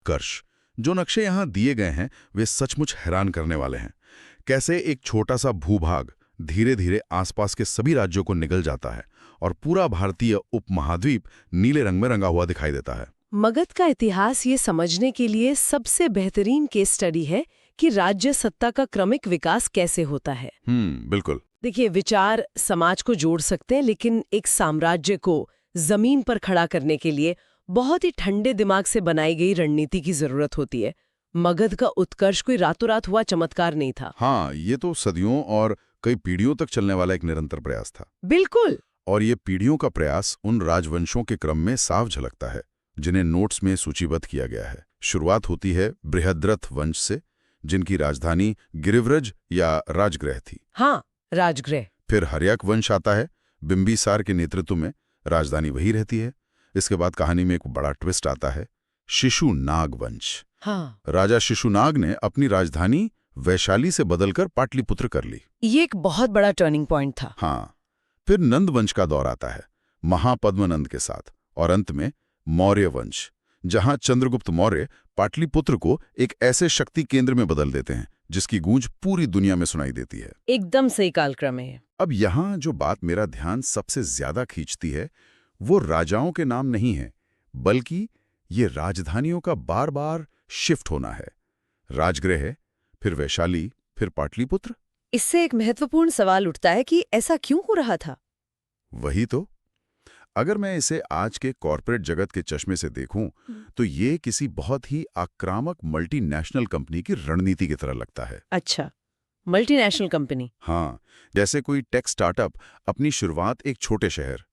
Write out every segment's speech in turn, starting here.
उत्कर्ष। जो नक्शे यहाँ दिए गए हैं वे सचमुच हैरान करने वाले हैं। कैसे एक छोटा सा भूभाग धीरे धीरे आसपास के सभी राज्यों को निगल जाता है और पूरा भारतीय उपमहाद्वीप नीले रंग में रंगा हुआ दिखाई देता है। मगध का इतिहास ये समझने के लिए सबसे बेहतरीन केस स्टडी है कि राज्य सत्ता का क्रमिक विकास कैसे होता है। बिल्कुल। देखिए, विचार समाज को जोड़ सकते हैं, लेकिन एक साम्राज्य को जमीन पर खड़ा करने के लिए बहुत ही ठंडे दिमाग से बनाई गई रणनीति की जरूरत होती है। मगध का उत्कर्ष कोई रातों रात हुआ चमत्कार नहीं था। हाँ, ये तो सदियों और कई पीढ़ियों तक चलने वाला एक निरंतर प्रयास था। बिल्कुल। और ये पीढ़ियों का प्रयास उन राजवंशों के क्रम में साफ झलकता है जिन्हें नोट्स में सूचीबद्ध किया गया है। शुरुआत होती है बृहद्रथ वंश से, जिनकी राजधानी गिरिव्रज या राजगृह थी। हाँ, राजगृह। फिर हर्यक वंश आता है, बिंबिसार के नेतृत्व में, राजधानी वही रहती है। इसके बाद कहानी में एक बड़ा ट्विस्ट आता है, शिशुनाग वंश। हाँ। राजा शिशुनाग ने अपनी राजधानी वैशाली से बदलकर पाटलिपुत्र कर ली। ये एक बहुत बड़ा टर्निंग पॉइंट था। हाँ। फिर नंद वंश का दौर आता है, महापद्मनंद के साथ, और अंत में मौर्य वंश, जहां चंद्रगुप्त मौर्य पाटलिपुत्र को एक ऐसे शक्ति केंद्र में बदल देते हैं जिसकी गूंज पूरी दुनिया में सुनाई देती है। एकदम सही कालक्रम है। अब यहाँ जो बात मेरा ध्यान सबसे ज्यादा खींचती है वो राजाओं के नाम नहीं है, बल्कि ये राजधानियों का बार बार शिफ्ट होना है। राजगृह, फिर वैशाली, फिर पाटलिपुत्र। इससे एक महत्वपूर्ण सवाल उठता है कि ऐसा क्यों हो रहा था? वही तो। अगर मैं इसे आज के कॉर्पोरेट जगत के चश्मे से देखूं, तो ये किसी बहुत ही आक्रामक मल्टीनेशनल कंपनी की रणनीति की तरह लगता है। अच्छा, मल्टीनेशनल कंपनी। हाँ, जैसे कोई टेक स्टार्टअप अपनी शुरुआत एक छोटे शहर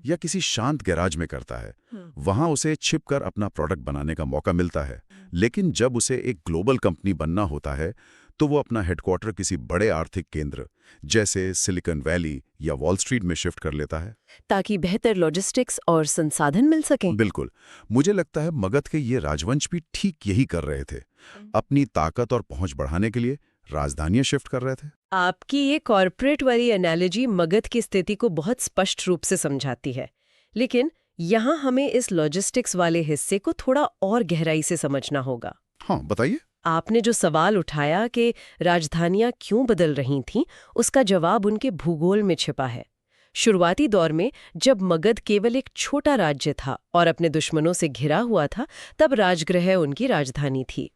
या किसी शांत गैराज में करता है। वहां उसे छिपकर अपना प्रोडक्ट बनाने का मौका मिलता है, लेकिन जब उसे एक ग्लोबल कंपनी बनना होता है तो वो अपना हेडक्वार्टर किसी बड़े आर्थिक केंद्र जैसे सिलिकॉन वैली या वॉल स्ट्रीट में शिफ्ट कर लेता है, ताकि बेहतर लॉजिस्टिक्स और संसाधन मिल सकें। बिल्कुल। मुझे लगता है मगध के ये राजवंश भी ठीक यही कर रहे थे। अपनी ताकत और पहुंच बढ़ाने के लिए राजधानियां शिफ्ट कर रहे थे। आपकी ये कॉर्पोरेट वाली एनालॉजी मगध की स्थिति को बहुत स्पष्ट रूप से समझाती है, लेकिन यहाँ हमें इस लॉजिस्टिक्स वाले हिस्से को थोड़ा और गहराई से समझना होगा। हाँ, बताइए। आपने जो सवाल उठाया कि राजधानियां क्यों बदल रही थीं, उसका जवाब उनके भूगोल में छिपा है। शुरुआती दौर में जब मगध केवल एक छोटा राज्य था और अपने दुश्मनों से घिरा हुआ था, तब राजगृह उनकी राजधानी थी।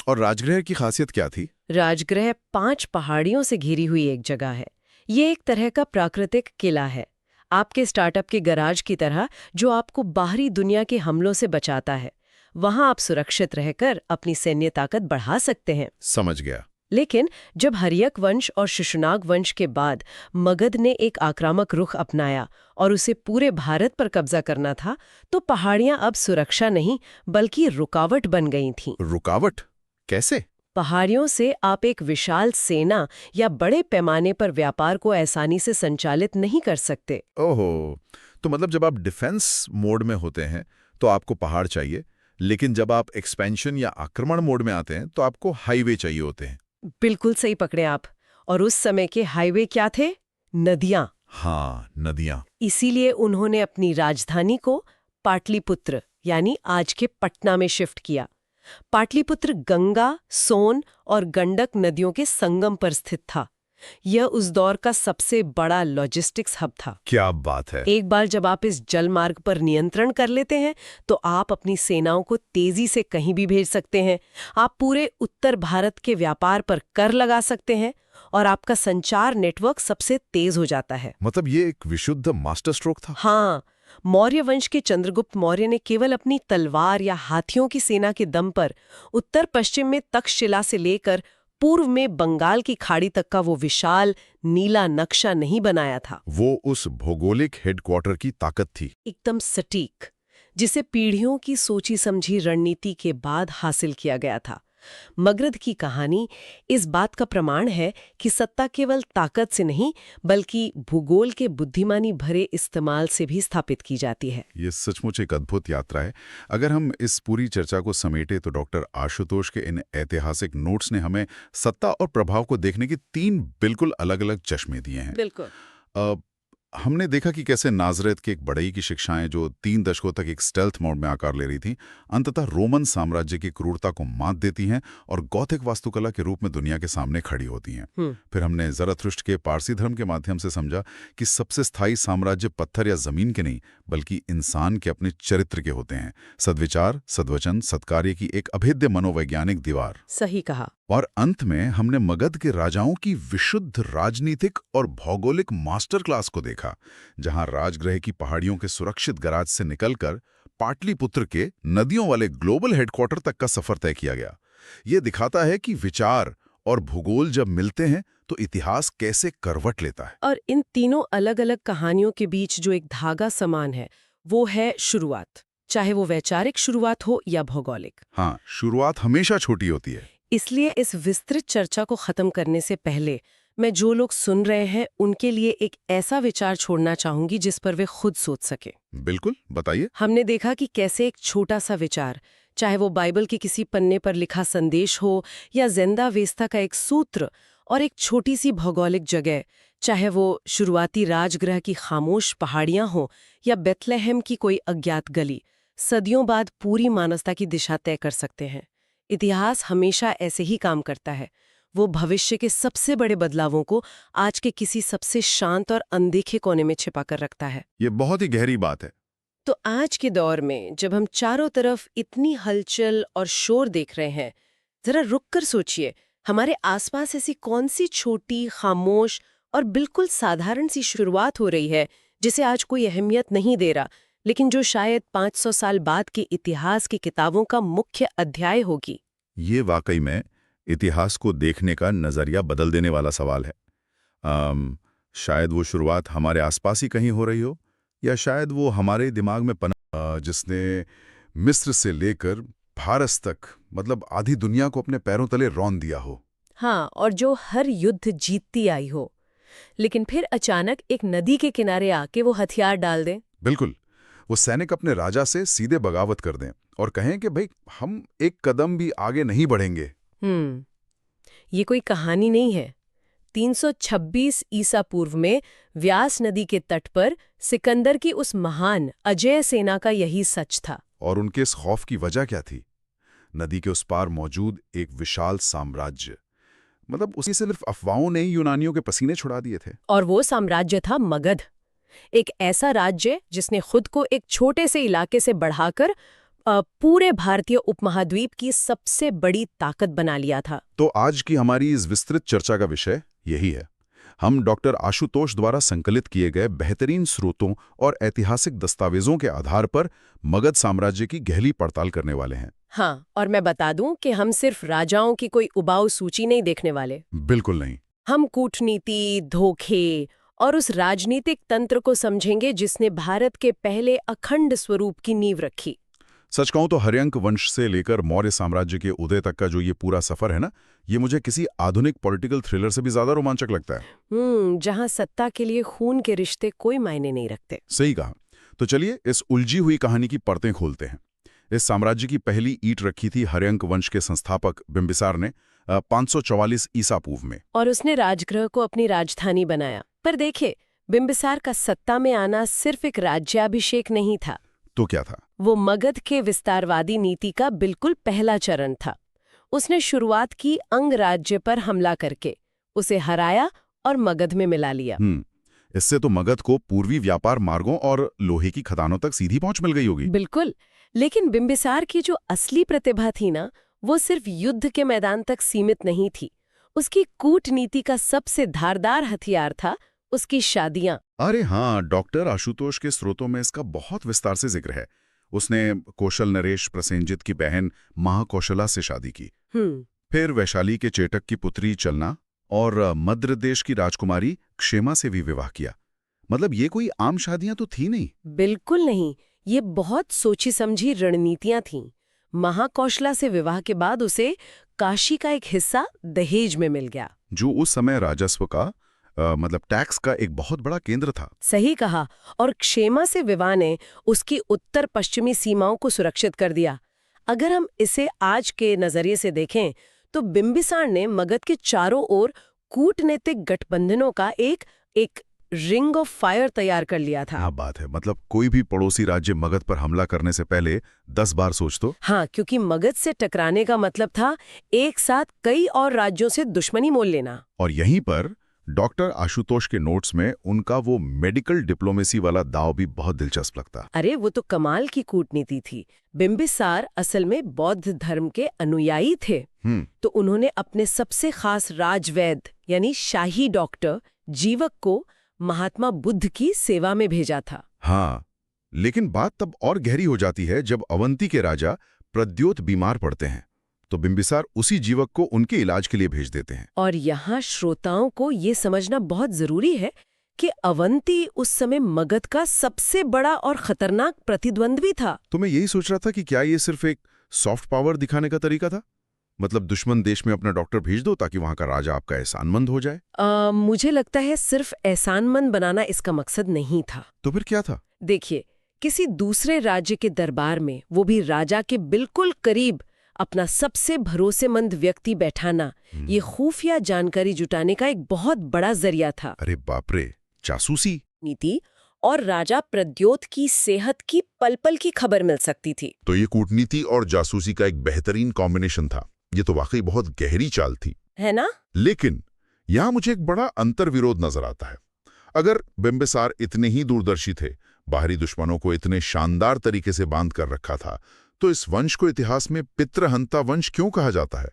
और राजगृह की खासियत क्या थी? राजगृह 5 पहाड़ियों से घिरी हुई एक जगह है। ये एक तरह का प्राकृतिक किला है, आपके स्टार्टअप के गराज की तरह, जो आपको बाहरी दुनिया के हमलों से बचाता है। वहां आप सुरक्षित रहकर अपनी सैन्य ताकत बढ़ा सकते हैं। समझ गया। लेकिन जब हर्यक वंश और शिशुनाग वंश के बाद मगध ने एक आक्रामक रुख अपनाया और उसे पूरे भारत पर कब्जा करना था, तो पहाड़ियां अब सुरक्षा नहीं बल्कि रुकावट बन गई थीं। रुकावट? कैसे? पहाड़ियों से आप एक विशाल सेना या बड़े पैमाने पर व्यापार को आसानी से संचालित नहीं कर सकते। ओहो, तो मतलब जब आप डिफेंस मोड में होते हैं तो आपको पहाड़ चाहिए, लेकिन जब आप एक्सपेंशन या आक्रमण मोड में आते हैं तो आपको हाईवे चाहिए होते हैं। बिल्कुल सही पकड़े आप। और उस समय के हाईवे क्या थे? नदियां। हाँ, नदियां। इसीलिए उन्होंने अपनी राजधानी को पाटलिपुत्र यानी आज के पटना में शिफ्ट किया। पाटलिपुत्र गंगा, सोन और गंडक नदियों के संगम पर स्थित था। यह उस दौर का सबसे बड़ा लॉजिस्टिक्स हब था। क्या बात है। एक बार जब आप इस जल मार्ग पर नियंत्रण कर लेते हैं, तो आप अपनी सेनाओं को तेजी से कहीं भी भेज सकते हैं। आप पूरे उत्तर भारत के व्यापार पर कर लगा सकते हैं और आपका संचार नेटवर्क सबसे तेज हो जाता है। मतलब ये एक विशुद्ध मास्टर स्ट्रोक था। हाँ, मौर्य वंश के चंद्रगुप्त मौर्य ने केवल अपनी तलवार या हाथियों की सेना के दम पर उत्तर पश्चिम में तक्षशिला से लेकर पूर्व में बंगाल की खाड़ी तक का वो विशाल नीला नक्शा नहीं बनाया था। वो उस भौगोलिक हेडक्वार्टर की ताकत थी। एकदम सटीक, जिसे पीढ़ियों की सोची समझी रणनीति के बाद हासिल किया गया था। मगध की कहानी इस बात का प्रमाण है कि सत्ता केवल ताकत से नहीं बल्कि भूगोल के बुद्धिमानी भरे इस्तेमाल से भी स्थापित की जाती है। ये सचमुच एक अद्भुत यात्रा है। अगर हम इस पूरी चर्चा को समेटे तो डॉक्टर आशुतोष के इन ऐतिहासिक नोट्स ने हमें सत्ता और प्रभाव को देखने की 3 बिल्कुल अलग-अलग चश्मे दिए हैं। बिल्कुल। हमने देखा कि कैसे नाज़रेत के एक बढ़ई की शिक्षाएं जो 3 दशकों तक एक स्टेल्थ मोड में आकार ले रही थीं, अंततः रोमन साम्राज्य की क्रूरता को मात देती हैं और गौथिक वास्तुकला के रूप में दुनिया के सामने खड़ी होती हैं। फिर हमने ज़रथुष्ट्र के पारसी धर्म के माध्यम से समझा कि सबसे स्थायी साम्राज्य पत्थर या जमीन के नहीं बल्कि इंसान के अपने चरित्र के होते हैं। सद्विचार, सद्वचन, सत्कार्य की एक अभेद्य मनोवैज्ञानिक दीवार। सही कहा। और अंत में हमने मगध के राजाओं की विशुद्ध राजनीतिक और भौगोलिक मास्टर क्लास को देखा, जहां राजगृह की पहाड़ियों के सुरक्षित गराज से निकलकर पाटलिपुत्र के नदियों वाले ग्लोबल हेडक्वार्टर तक का सफर तय किया गया। ये दिखाता है कि विचार और भूगोल जब मिलते हैं तो इतिहास कैसे करवट लेता है। और इन तीनों अलग अलग कहानियों के बीच जो एक धागा समान है वो है शुरुआत, चाहे वो वैचारिक शुरुआत हो या भौगोलिक। हाँ, शुरुआत हमेशा छोटी होती है। इसलिए इस विस्तृत चर्चा को खत्म करने से पहले मैं जो लोग सुन रहे हैं उनके लिए एक ऐसा विचार छोड़ना चाहूंगी जिस पर वे खुद सोच सके। बिल्कुल, बताइए। हमने देखा कि कैसे एक छोटा सा विचार, चाहे वो बाइबल के किसी पन्ने पर लिखा संदेश हो या ज़िंदा वेस्ता का एक सूत्र, और एक छोटी सी भौगोलिक जगह, चाहे वो शुरुआती राजगृह की खामोश पहाड़ियां हो या बेथलेहम की कोई अज्ञात गली, सदियों बाद पूरी मानवता की दिशा तय कर सकते हैं। इतिहास हमेशा ऐसे ही काम करता है। वो भविष्य के सबसे बड़े बदलावों को आज के किसी सबसे शांत और अनदेखे कोने में छिपा कर रखता है। ये बहुत ही गहरी बात है। तो आज के दौर में जब हम चारों तरफ इतनी हलचल और शोर देख रहे हैं, जरा रुक कर सोचिए, हमारे आसपास ऐसी कौन सी छोटी, खामोश और बिल्कुल साधारण सी शुरुआत हो रही है जिसे आज कोई अहमियत नहीं दे रहा, लेकिन जो शायद 500 साल बाद के इतिहास की किताबों का मुख्य अध्याय होगी। ये वाकई में इतिहास को देखने का नज़रिया बदल देने वाला सवाल है। शायद वो शुरुआत हमारे आसपास ही कहीं हो रही हो, या शायद वो हमारे दिमाग में जिसने मिस्र से लेकर भारत तक, मतलब आधी दुनिया को अपने पैरों तले रौंद दिया हो। हाँ, और जो हर युद्ध जीतती आई हो, लेकिन फिर अचानक एक नदी के किनारे आके वो हथियार डाल दें। बिल्कुल, वो सैनिक अपने राजा से सीधे बगावत कर दें और कहें कि भाई हम एक कदम भी आगे नहीं बढ़ेंगे। ये कोई कहानी नहीं है। 326 ईसा पूर्व में व्यास नदी के तट पर सिकंदर की उस महान अजेय सेना का यही सच था। और उनके इस खौफ की वजह क्या थी? नदी के उस पार मौजूद एक विशाल साम्राज्य, मतलब उसी सिर्फ अफवाहों ने ही यूनानियों के पसीने छुड़ा दिए थे। और वो साम्राज्य था मगध, एक ऐसा राज्य जिसने खुद को एक छोटे से इलाके से बढ़ाकर पूरे भारतीय उपमहाद्वीप की सबसे बड़ी ताकत बना लिया था। तो आज की हमारी इस विस्तृत चर्चा का विषय यही है। हम डॉक्टर आशुतोष द्वारा संकलित किए गए बेहतरीन स्रोतों और ऐतिहासिक दस्तावेजों के आधार पर मगध साम्राज्य की गहरी पड़ताल करने वाले हैं। हाँ, और मैं बता दूं कि हम सिर्फ राजाओं की कोई उबाऊ सूची नहीं देखने वाले। बिल्कुल नहीं। हम कूटनीति, धोखे और उस राजनीतिक तंत्र को समझेंगे जिसने भारत के पहले अखंड स्वरूप की नींव रखी। सच कहूं तो हर्यंक वंश से लेकर मौर्य साम्राज्य के उदय तक का जो ये पूरा सफर है ना, ये मुझे किसी आधुनिक पॉलिटिकल थ्रिलर से भी ज्यादा रोमांचक लगता है। जहां सत्ता के लिए खून के रिश्ते कोई मायने नहीं रखते। सही कहा। तो चलिए इस उलझी हुई कहानी की परतें खोलते हैं। इस साम्राज्य की पहली ईंट रखी थी हर्यंक वंश के संस्थापक बिंबिसार ने 544 ईसा पूर्व में, और उसने राजगृह को अपनी राजधानी बनाया। पर देखे, बिंबिसार का सत्ता में आना सिर्फ एक राज्याभिषेक नहीं था। तो क्या था? वो मगध के विस्तारवादी नीति का बिल्कुल पहला चरण था। उसने शुरुआत की अंग राज्य पर हमला करके, उसे हराया और मगध में मिला लिया। इससे तो मगध को पूर्वी व्यापार मार्गों और लोहे की खदानों तक सीधी पहुंच मिल गई होगी। बिल्कुल, लेकिन बिंबिसार की जो असली प्रतिभा थी ना, वो सिर्फ युद्ध के मैदान तक सीमित नहीं थी। उसकी कूटनीति का सबसे धारदार हथियार था उसकी शादियां। अरे हाँ, डॉक्टर आशुतोष के स्रोतों में इसका बहुत विस्तार से जिक्र है। उसने कौशल नरेश प्रसेनजित की बहन महाकौशला से शादी की, फिर वैशाली के चेटक की पुत्री चलना और मद्र देश की राजकुमारी क्षेमा से भी विवाह किया। मतलब ये कोई आम शादियां तो थी नहीं। बिल्कुल नहीं, ये बहुत सोची समझी रणनीतियां थीं। महाकौशला से विवाह के बाद उसे काशी का एक हिस्सा दहेज में मिल गया, जो उस समय राजस्व का मतलब टैक्स का एक बहुत बड़ा केंद्र था। सही कहा। और क्षेमा से विवाह ने उसकी उत्तर पश्चिमी सीमाओं को सुरक्षित कर दिया। अगर हम इसे आज के नजरिए से देखें तो बिंबिसार ने मगध के चारों ओर कूटनीतिक गठबंधनों का एक रिंग ऑफ फायर तैयार कर लिया था। क्या बात है, मतलब कोई भी पड़ोसी राज्य मगध पर हमला करने से पहले 10 बार सोच तो। हाँ, क्योंकि मगध से टकराने का मतलब था एक साथ कई और राज्यों से दुश्मनी मोल लेना। और यहीं पर डॉक्टर आशुतोष के नोट्स में उनका वो मेडिकल डिप्लोमेसी वाला दाव भी बहुत दिलचस्प लगता। अरे वो तो कमाल की कूटनीति थी। बिंबिसार असल में बौद्ध धर्म के अनुयायी थे, तो उन्होंने अपने सबसे खास राजवैद्य यानी शाही डॉक्टर जीवक को महात्मा बुद्ध की सेवा में भेजा था। हाँ, लेकिन बात तब और गहरी हो जाती है जब अवंती के राजा प्रद्योत बीमार पड़ते हैं, तो बिंबिसार उसी जीवक को उनके इलाज के लिए भेज देते हैं। और यहाँ श्रोताओं को ये समझना बहुत जरूरी है कि अवंती उस समय मगध का सबसे बड़ा और खतरनाक प्रतिद्वंद्वी था। तो मैं यही सोच रहा था कि क्या ये सिर्फ एक सॉफ्ट पावर दिखाने का तरीका था? मतलब दुश्मन देश में अपना डॉक्टर भेज दो ताकि वहां का राजा आपका एहसानमंद हो जाए। मुझे लगता है सिर्फ एहसानमंद बनाना इसका मकसद नहीं था। तो फिर क्या था? देखिए, किसी दूसरे राज्य के दरबार में, वो भी राजा के बिल्कुल करीब, अपना सबसे भरोसेमंद व्यक्ति बैठाना, ये खुफिया जानकारी जुटाने का एक बहुत बड़ा जरिया था। अरे बाप रे, जासूसी नीति और राजा प्रद्योत की सेहत की पल पल की खबर मिल सकती थी। तो ये कूटनीति और जासूसी का एक बेहतरीन कॉम्बिनेशन था। ये तो वाकई बहुत गहरी चाल थी, है ना? लेकिन यहाँ मुझे एक बड़ा अंतर्विरोध नजर आता है। अगर बिंबिसार इतने ही दूरदर्शी थे, बाहरी दुश्मनों को इतने शानदार तरीके से बांध कर रखा था, तो इस वंश को इतिहास में पितृहंता वंश क्यों कहा जाता है?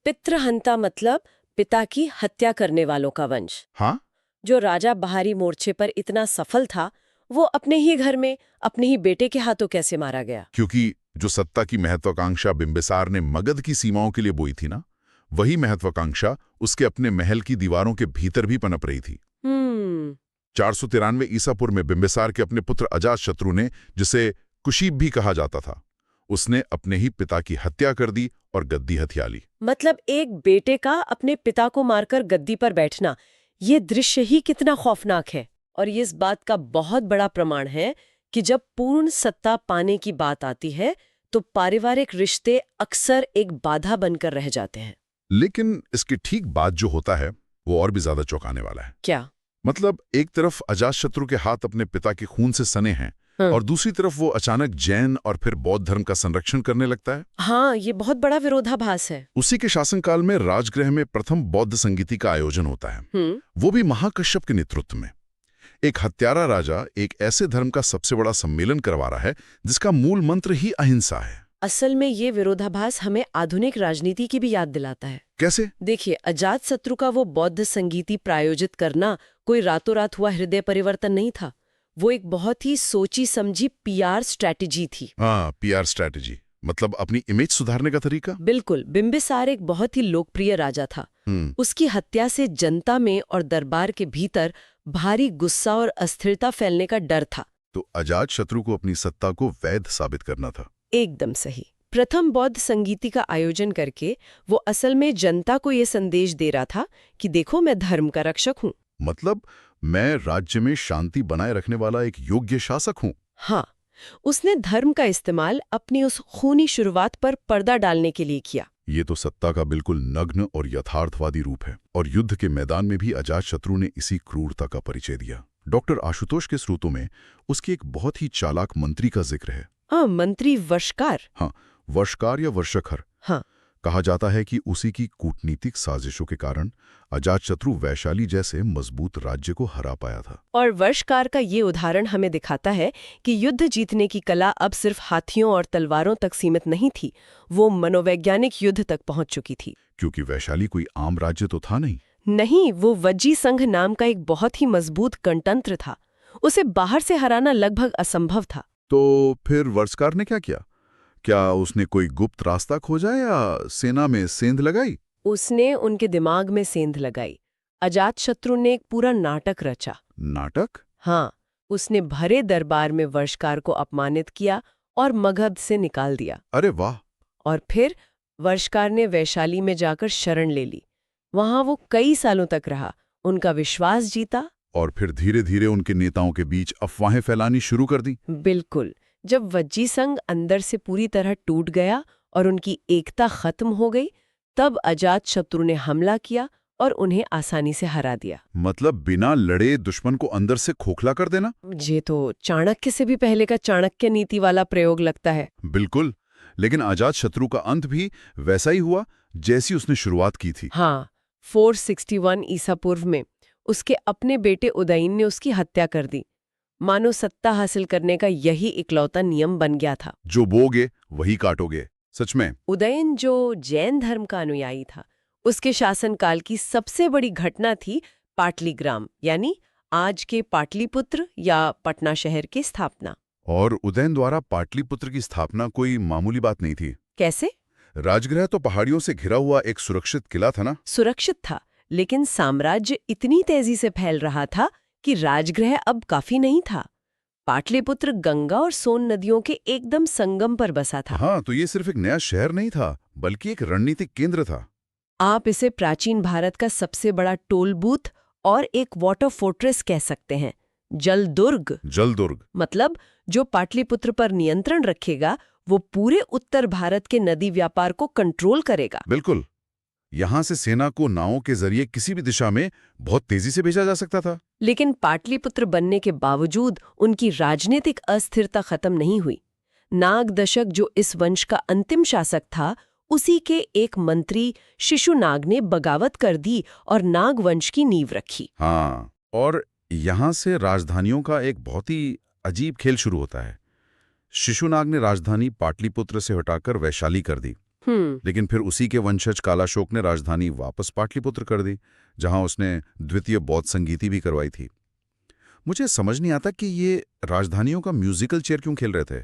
पितृहंता मतलब पिता की हत्या करने वालों का वंश। हाँ, जो राजा बाहरी मोर्चे पर इतना सफल था, वो अपने ही घर में अपने ही बेटे के हाथों कैसे मारा गया? क्योंकि जो सत्ता की महत्वाकांक्षा बिंबिसार ने मगध की सीमाओं के लिए बोई थी ना, वही महत्वाकांक्षा उसके अपने महल की दीवारों के भीतर भी पनप रही थी। 493 ईसापुर में बिंबिसार के अपने पुत्र अजातशत्रु ने, जिसे कुशीब भी कहा जाता था, उसने अपने ही पिता की हत्या कर दी और गद्दी हथिया ली। मतलब एक बेटे का अपने पिता को मारकर गद्दी पर बैठना, ये दृश्य ही कितना खौफनाक है। और ये इस बात का बहुत बड़ा प्रमाण है कि जब पूर्ण सत्ता पाने की बात आती है तो पारिवारिक रिश्ते अक्सर एक बाधा बनकर रह जाते हैं। लेकिन इसके ठीक बाद जो होता है वो और भी ज्यादा चौंकाने वाला है। क्या मतलब एक तरफ अजातशत्रु के हाथ अपने पिता के खून से सने हैं, और दूसरी तरफ वो अचानक जैन और फिर बौद्ध धर्म का संरक्षण करने लगता है। हाँ, ये बहुत बड़ा विरोधाभास है। उसी के शासनकाल में राजगृह में प्रथम बौद्ध संगीति का आयोजन होता है, वो भी महाकश्यप के नेतृत्व में। एक हत्यारा राजा एक ऐसे धर्म का सबसे बड़ा सम्मेलन करवा रहा है जिसका मूल मंत्र ही अहिंसा है। असल में ये विरोधाभास हमें आधुनिक राजनीति की भी याद दिलाता है। कैसे? देखिए, अजातशत्रु का वो बौद्ध संगीति प्रायोजित करना कोई रातों रात हुआ हृदय परिवर्तन नहीं था। वो एक बहुत ही सोची समझी पीआर स्ट्रैटेजी थी। हाँ, पीआर स्ट्रैटेजी मतलब अपनी इमेज सुधारने का तरीका। बिल्कुल। बिंबिसार एक बहुत ही लोकप्रिय राजा था। उसकी हत्या से जनता में और दरबार के भीतर भारी गुस्सा और अस्थिरता फैलने का डर था। तो अजातशत्रु को अपनी सत्ता को वैध साबित करना था। एकदम सही। प्रथम बौद्ध संगीति का आयोजन करके वो असल में जनता को ये संदेश दे रहा था कि देखो, मैं धर्म का रक्षक हूँ। मतलब मैं राज्य में शांति बनाए रखने वाला एक योग्य शासक हूँ। हाँ, उसने धर्म का इस्तेमाल अपनी उस खूनी शुरुआत पर पर्दा डालने के लिए किया। ये तो सत्ता का बिल्कुल नग्न और यथार्थवादी रूप है, और युद्ध के मैदान में भी अजातशत्रु ने इसी क्रूरता का परिचय दिया। डॉक्टर आशुतोष के स्रोतों में उसके एक बहुत ही चालाक मंत्री का जिक्र है। मंत्री वर्षकार। हाँ, वर्षकार या वर्षखर। हाँ। कहा जाता है कि उसी की कूटनीतिक साजिशों के कारण अजातशत्रु वैशाली जैसे मजबूत राज्य को हरा पाया था। और वर्षकार का ये उदाहरण हमें दिखाता है कि युद्ध जीतने की कला अब सिर्फ हाथियों और तलवारों तक सीमित नहीं थी, वो मनोवैज्ञानिक युद्ध तक पहुंच चुकी थी। क्योंकि वैशाली कोई आम राज्य तो था नहीं, वो वज्जी संघ नाम का एक बहुत ही मजबूत गणतंत्र था। उसे बाहर से हराना लगभग असंभव था। तो फिर वर्षकार ने क्या किया? क्या उसने कोई गुप्त रास्ता खोजा या सेना में सेंध लगाई? उसने उनके दिमाग में सेंध लगाई। अजातशत्रु ने एक पूरा नाटक रचा। नाटक? हाँ, उसने भरे दरबार में वर्षकार को अपमानित किया और मगध से निकाल दिया। अरे वाह! और फिर वर्षकार ने वैशाली में जाकर शरण ले ली। वहां वो कई सालों तक रहा, उनका विश्वास जीता। और फिर धीरे धीरे उनके नेताओं के बीच अफवाहें फैलानी शुरू कर दी। बिल्कुल। जब वज्जी संघ अंदर से पूरी तरह टूट गया और उनकी एकता खत्म हो गई, तब अजातशत्रु ने हमला किया और उन्हें आसानी से हरा दिया। मतलब बिना लड़े दुश्मन को अंदर से खोखला कर देना? ये तो चाणक्य से भी पहले का चाणक्य नीति वाला प्रयोग लगता है। बिल्कुल, लेकिन अजातशत्रु का अंत भी वैसा ही हुआ जैसी उसने शुरुआत की थी। हाँ, 461 ईसा पूर्व में उसके अपने बेटे उदयन ने उसकी हत्या कर दी। मानो सत्ता हासिल करने का यही इकलौता नियम बन गया था। जो बोगे वही काटोगे। सच में। उदयन जो जैन धर्म का अनुयायी था, उसके शासनकाल की सबसे बड़ी घटना थी पाटलीग्राम, यानी आज के पाटलिपुत्र या पटना शहर की स्थापना। और उदयन द्वारा पाटलिपुत्र की स्थापना कोई मामूली बात नहीं थी। कैसे? राजगृह तो पहाड़ियों से घिरा हुआ एक सुरक्षित किला था ना? सुरक्षित था, लेकिन साम्राज्य इतनी तेजी से फैल रहा था कि राजगृह अब काफी नहीं था। पाटलिपुत्र गंगा और सोन नदियों के एकदम संगम पर बसा था। हाँ, तो ये सिर्फ एक नया शहर नहीं था, बल्कि एक रणनीतिक केंद्र था। आप इसे प्राचीन भारत का सबसे बड़ा टोल बूथ और एक वाटर फोर्ट्रेस कह सकते हैं। जल दुर्ग। जल दुर्ग मतलब जो पाटलिपुत्र पर नियंत्रण रखेगा वो पूरे उत्तर भारत के नदी व्यापार को कंट्रोल करेगा। बिल्कुल। यहाँ से सेना को नावों के जरिए किसी भी दिशा में बहुत तेजी से भेजा जा सकता था। लेकिन पाटलिपुत्र बनने के बावजूद उनकी राजनीतिक अस्थिरता खत्म नहीं हुई। नाग दशक, जो इस वंश का अंतिम शासक था, उसी के एक मंत्री शिशुनाग ने बगावत कर दी और नाग वंश की नींव रखी। हाँ, और यहाँ से राजधानियों का एक बहुत ही अजीब खेल शुरू होता है। शिशुनाग ने राजधानी पाटलिपुत्र से हटाकर वैशाली कर दी। लेकिन फिर उसी के वंशज कालाशोक ने राजधानी वापस पाटलिपुत्र कर दी, जहां उसने द्वितीय बौद्ध संगीति भी करवाई थी। मुझे समझ नहीं आता कि ये राजधानियों का म्यूजिकल चेयर क्यों खेल रहे थे।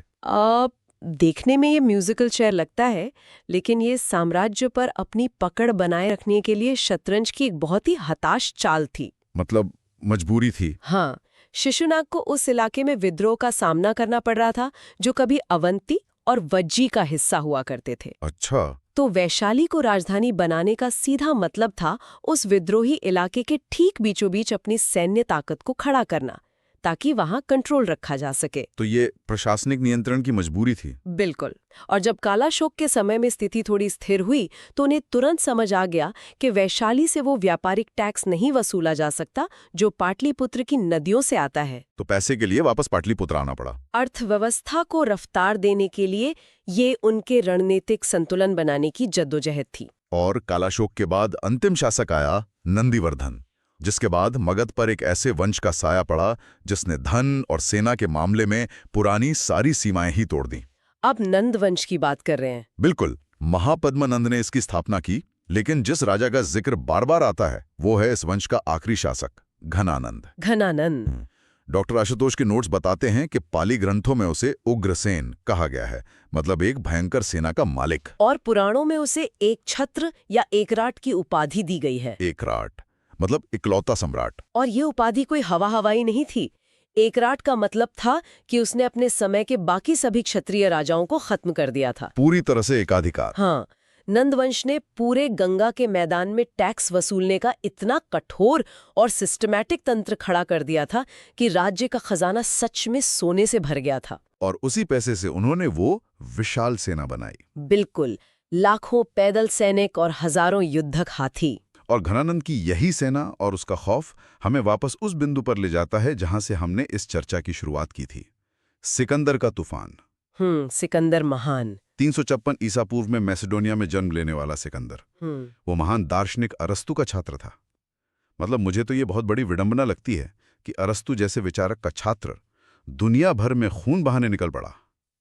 देखने में ये म्यूजिकल चेयर लगता है, लेकिन ये साम्राज्य पर अपनी पकड़ बनाए रखने के लिए शतरंज की एक बहुत ही हताश चाल थी। मतलब मजबूरी थी। हाँ, शिशुनाग को उस इलाके में विद्रोह का सामना करना पड़ रहा था जो कभी अवंती और वज्जी का हिस्सा हुआ करते थे। अच्छा। तो वैशाली को राजधानी बनाने का सीधा मतलब था उस विद्रोही इलाके के ठीक बीचों बीच अपनी सैन्य ताकत को खड़ा करना, ताकि वहां कंट्रोल रखा जा सके। तो ये प्रशासनिक नियंत्रण की मजबूरी थी। बिल्कुल। और जब कालाशोक के समय में स्थिति थोड़ी स्थिर हुई तो उन्हें तुरंत समझ आ गया कि वैशाली से वो व्यापारिक टैक्स नहीं वसूला जा सकता जो पाटलिपुत्र की नदियों से आता है। तो पैसे के लिए वापस पाटलिपुत्र आना पड़ा। अर्थव्यवस्था को रफ्तार देने के लिए ये उनके रणनीतिक संतुलन बनाने की जद्दोजहद थी। और कालाशोक के बाद अंतिम शासक आया नंदीवर्धन, जिसके बाद मगध पर एक ऐसे वंश का साया पड़ा जिसने धन और सेना के मामले में पुरानी सारी सीमाएं ही तोड़ दी। अब नंद वंश की बात कर रहे हैं। बिल्कुल। महापद्मनंद ने इसकी स्थापना की, लेकिन जिस राजा का जिक्र बार बार आता है वो है इस वंश का आखिरी शासक, घनानंद। घनानंद। डॉक्टर आशुतोष के नोट्स बताते हैं कि पाली ग्रंथों में उसे उग्रसेन कहा गया है, मतलब एक भयंकर सेना का मालिक। और पुराणों में उसे एक छत्र या एकराट की उपाधि दी गई है। एकराट मतलब इकलौता सम्राट। और ये उपाधि कोई हवाई नहीं थी। एकराट का मतलब था कि उसने अपने समय के बाकी सभी क्षत्रिय राजाओं को खत्म कर दिया था। पूरी तरह से एकाधिकार। हाँ, नंदवंश ने पूरे गंगा के मैदान में टैक्स वसूलने का इतना कठोर और सिस्टमैटिक तंत्र खड़ा कर दिया था कि राज्य का खजाना सच में सोने से भर गया था। और उसी पैसे से उन्होंने वो विशाल सेना बनाई। बिल्कुल, लाखों पैदल सैनिक और हजारों युद्धक हाथी। और घनानंद की यही सेना और उसका खौफ हमें वापस उस बिंदु पर ले जाता है जहां से हमने इस चर्चा की शुरुआत की थी, सिकंदर का तूफान। सिकंदर महान। 356 ईसा पूर्व में मैसेडोनिया में जन्म लेने वाला सिकंदर, वो महान दार्शनिक अरस्तु का छात्र था। मतलब मुझे तो ये बहुत बड़ी विडंबना लगती है कि अरस्तु जैसे विचारक का छात्र दुनिया भर में खून बहाने निकल पड़ा।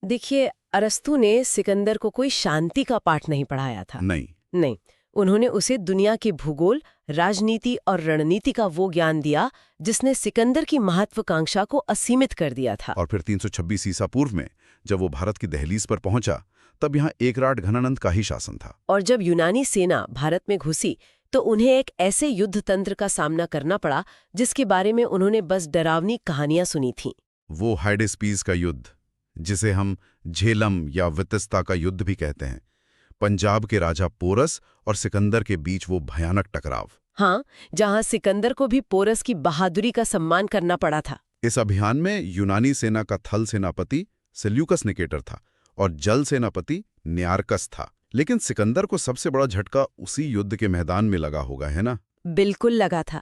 देखिए, अरस्तु ने सिकंदर को कोई शांति का पाठ नहीं पढ़ाया था। नहीं, उन्होंने उसे दुनिया के भूगोल, राजनीति और रणनीति का वो ज्ञान दिया जिसने सिकंदर की महत्वाकांक्षा को असीमित कर दिया था। और फिर 326 ईसा पूर्व में जब वो भारत की दहलीज पर पहुंचा, तब यहाँ एकराट घनानंद का ही शासन था। और जब यूनानी सेना भारत में घुसी तो उन्हें एक ऐसे युद्ध तंत्र का सामना करना पड़ा जिसके बारे में उन्होंने बस डरावनी कहानियां सुनी थीं। वो हाइडेस्पीस का युद्ध, जिसे हम झेलम या वितस्ता का युद्ध भी कहते हैं, पंजाब के राजा पोरस और सिकंदर के बीच वो भयानक टकराव। हाँ, जहां सिकंदर को भी पोरस की बहादुरी का सम्मान करना पड़ा था। इस अभियान में यूनानी सेना का थल सेनापति सेल्यूकस निकेटर था और जल सेनापति न्यारकस था। लेकिन सिकंदर को सबसे बड़ा झटका उसी युद्ध के मैदान में लगा होगा, है ना? बिल्कुल लगा था।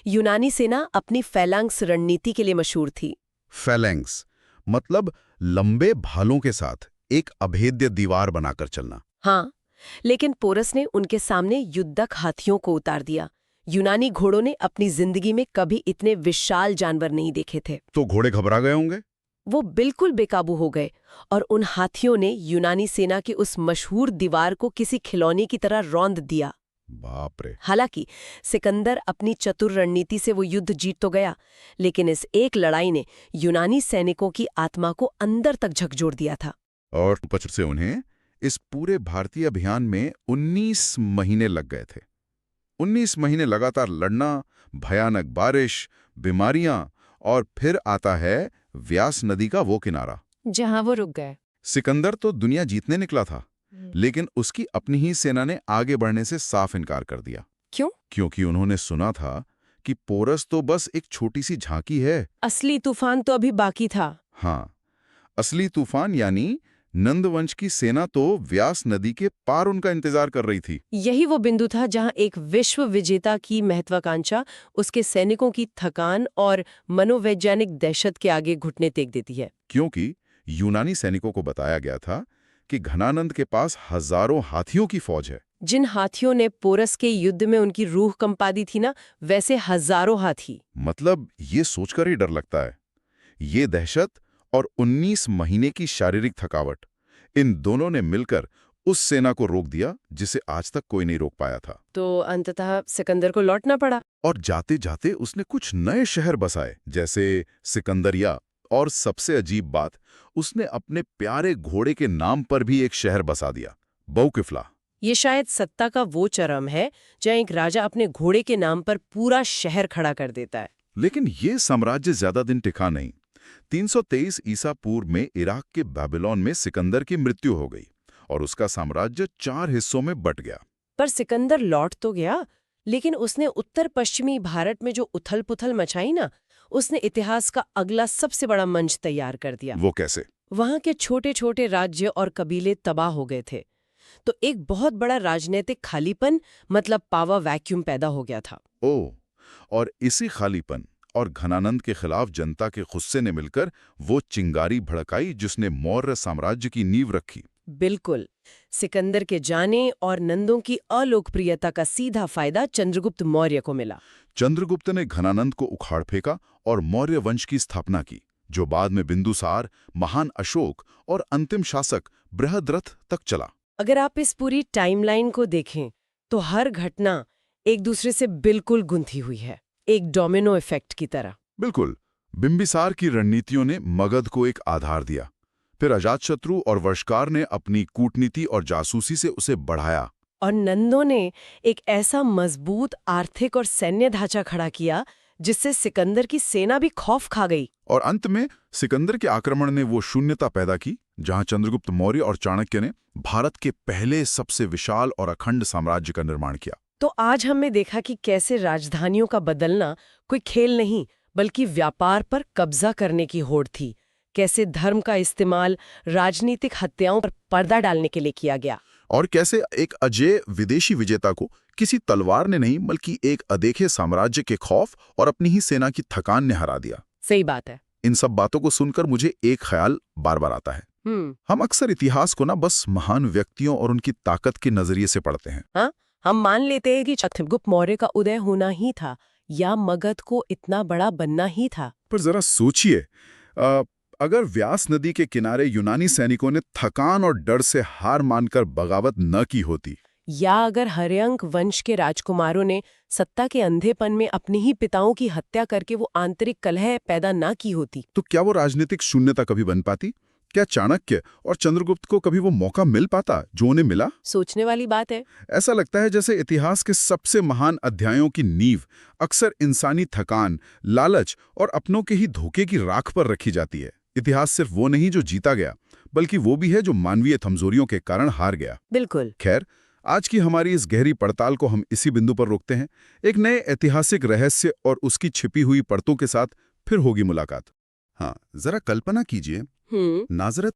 यूनानी सेना अपनी फैलांक्स रणनीति के लिए मशहूर थी। फैलेंक्स मतलब लंबे भालों के साथ एक अभेद्य दीवार बनाकर चलना। हाँ, लेकिन पोरस ने उनके सामने युद्धक हाथियों को उतार दिया। यूनानी घोड़ों ने अपनी जिंदगी में कभी इतने विशाल जानवर नहीं देखे थे। तो घोड़े घबरा गए होंगे। वो बिल्कुल बेकाबू हो गए और उन हाथियों ने यूनानी सेना की उस मशहूर दीवार को किसी खिलौने की तरह रौंद दिया। बाप रे। हालांकि सिकंदर अपनी चतुर रणनीति से वो युद्ध जीत तो गया, लेकिन इस एक लड़ाई ने यूनानी सैनिकों की आत्मा को अंदर तक झकझोर दिया था। और पचर से उन्हें इस पूरे भारतीय अभियान में 19 महीने लग गए थे। 19 महीने लगातार लड़ना, भयानक बारिश, बीमारियां, और फिर आता है व्यास नदी का वो किनारा जहां वो रुक गए। सिकंदर तो दुनिया जीतने निकला था, लेकिन उसकी अपनी ही सेना ने आगे बढ़ने से साफ इनकार कर दिया। क्यों? क्योंकि उन्होंने सुना था कि पोरस तो बस एक छोटी सी झांकी है। असली तूफान तो अभी बाकी था। हाँ, असली तूफान यानी नंदवंश की सेना तो व्यास नदी के पार उनका इंतजार कर रही थी। यही वो बिंदु था जहां एक विश्व विजेता की महत्वाकांक्षा उसके सैनिकों की थकान और मनोवैज्ञानिक दहशत के आगे घुटने टेक देती है। क्योंकि यूनानी सैनिकों को बताया गया था कि घनानंद के पास हजारों हाथियों की फौज है। जिन हाथियों ने पोरस के युद्ध में उनकी रूह कंपा दी थी ना, वैसे हजारों हाथी। मतलब ये सोचकर ही डर लगता है। ये दहशत और 19 महीने की शारीरिक थकावट, इन दोनों ने मिलकर उस सेना को रोक दिया जिसे आज तक कोई नहीं रोक पाया था। तो अंततः सिकंदर को लौटना पड़ा। और जाते जाते उसने कुछ नए शहर बसाए, जैसे सिकंदरिया। और सबसे अजीब बात, उसने अपने प्यारे घोड़े के नाम पर भी एक शहर बसा दिया, बौकिफला। ये शायद सत्ता का वो चरम है जहाँ एक राजा अपने घोड़े के नाम पर पूरा शहर खड़ा कर देता है। लेकिन ये साम्राज्य ज्यादा दिन टिका नहीं। 323 ईसा पूर्व में इराक के बेबीलोन में सिकंदर की मृत्यु हो गई और उसका साम्राज्य 4 हिस्सों में बंट गया। पर सिकंदर लौट तो गया, लेकिन उसने उत्तर पश्चिमी भारत में जो उथल-पुथल मचाई ना, उसने इतिहास का अगला सबसे बड़ा मंच तैयार कर दिया। वो कैसे? वहां के छोटे-छोटे राज्य और कबीले तबाह हो गए थे, तो एक बहुत बड़ा राजनीतिक खालीपन, मतलब पावर वैक्यूम पैदा हो गया था। ओह, और इसी खालीपन और घनानंद के खिलाफ जनता के गुस्से ने मिलकर वो चिंगारी भड़काई जिसने मौर्य साम्राज्य की नींव रखी। बिल्कुल। सिकंदर के जाने और नंदों की अलोकप्रियता का सीधा फायदा चंद्रगुप्त मौर्य को मिला। चंद्रगुप्त ने घनानंद को उखाड़ फेंका और मौर्य वंश की स्थापना की, जो बाद में बिंदुसार, महान अशोक और अंतिम शासक बृहद्रथ तक चला। अगर आप इस पूरी टाइमलाइन को देखें, तो हर घटना एक दूसरे से बिल्कुल गुंथी हुई है, एक डोमिनो इफेक्ट की तरह। बिल्कुल। बिंबिसार की रणनीतियों ने मगध को एक आधार दिया, फिर अजातशत्रु और वर्षकार ने अपनी कूटनीति और जासूसी से उसे बढ़ाया, और नंदों ने एक ऐसा मजबूत आर्थिक और सैन्य ढांचा खड़ा किया जिससे सिकंदर की सेना भी खौफ खा गई। और अंत में सिकंदर के आक्रमण ने वो शून्यता पैदा की जहां चंद्रगुप्त मौर्य और चाणक्य ने भारत के पहले सबसे विशाल और अखंड साम्राज्य का निर्माण किया। तो आज हमने देखा कि कैसे राजधानियों का बदलना कोई खेल नहीं, बल्कि व्यापार पर कब्जा करने की होड़ थी। कैसे धर्म का इस्तेमाल राजनीतिक हत्याओं पर पर्दा डालने के लिए किया गया, और कैसे एक अजेय विदेशी विजेता को किसी तलवार ने नहीं बल्कि एक अदेखे साम्राज्य के खौफ और अपनी ही सेना की थकान ने हरा दिया। सही बात है। इन सब बातों को सुनकर मुझे एक ख्याल बार बार आता है। हम अक्सर इतिहास को ना बस महान व्यक्तियों और उनकी ताकत के नजरिए से पढ़ते हैं। हाँ, हम मान लेते हैं कि चंद्रगुप्त मौर्य का उदय होना ही था या मगध को इतना बड़ा बनना ही था। पर जरा सोचिए, अगर व्यास नदी के किनारे यूनानी सैनिकों ने थकान और डर से हार मानकर बगावत न की होती, या अगर हर्यंक वंश के राजकुमारों ने सत्ता के अंधेपन में अपने ही पिताओं की हत्या करके वो आंतरिक कलह पैदा ना की होती, तो क्या वो राजनीतिक शून्यता कभी बन पाती? क्या चाणक्य और चंद्रगुप्त को कभी वो मौका मिल पाता जो उन्हें मिला? सोचने वाली बात है। ऐसा लगता है जैसे इतिहास के सबसे महान अध्यायों की नींव अक्सर इंसानी थकान, लालच और अपनों के ही धोखे की राख पर रखी जाती है। इतिहास सिर्फ वो नहीं जो जीता गया, बल्कि वो भी है जो मानवीय कमजोरियों के कारण हार गया। बिल्कुल। खैर, आज की हमारी इस गहरी पड़ताल को हम इसी बिंदु पर रोकते हैं। एक नए ऐतिहासिक रहस्य और उसकी छिपी हुई परतों के साथ फिर होगी मुलाकात। हाँ, जरा कल्पना कीजिए, नाजरत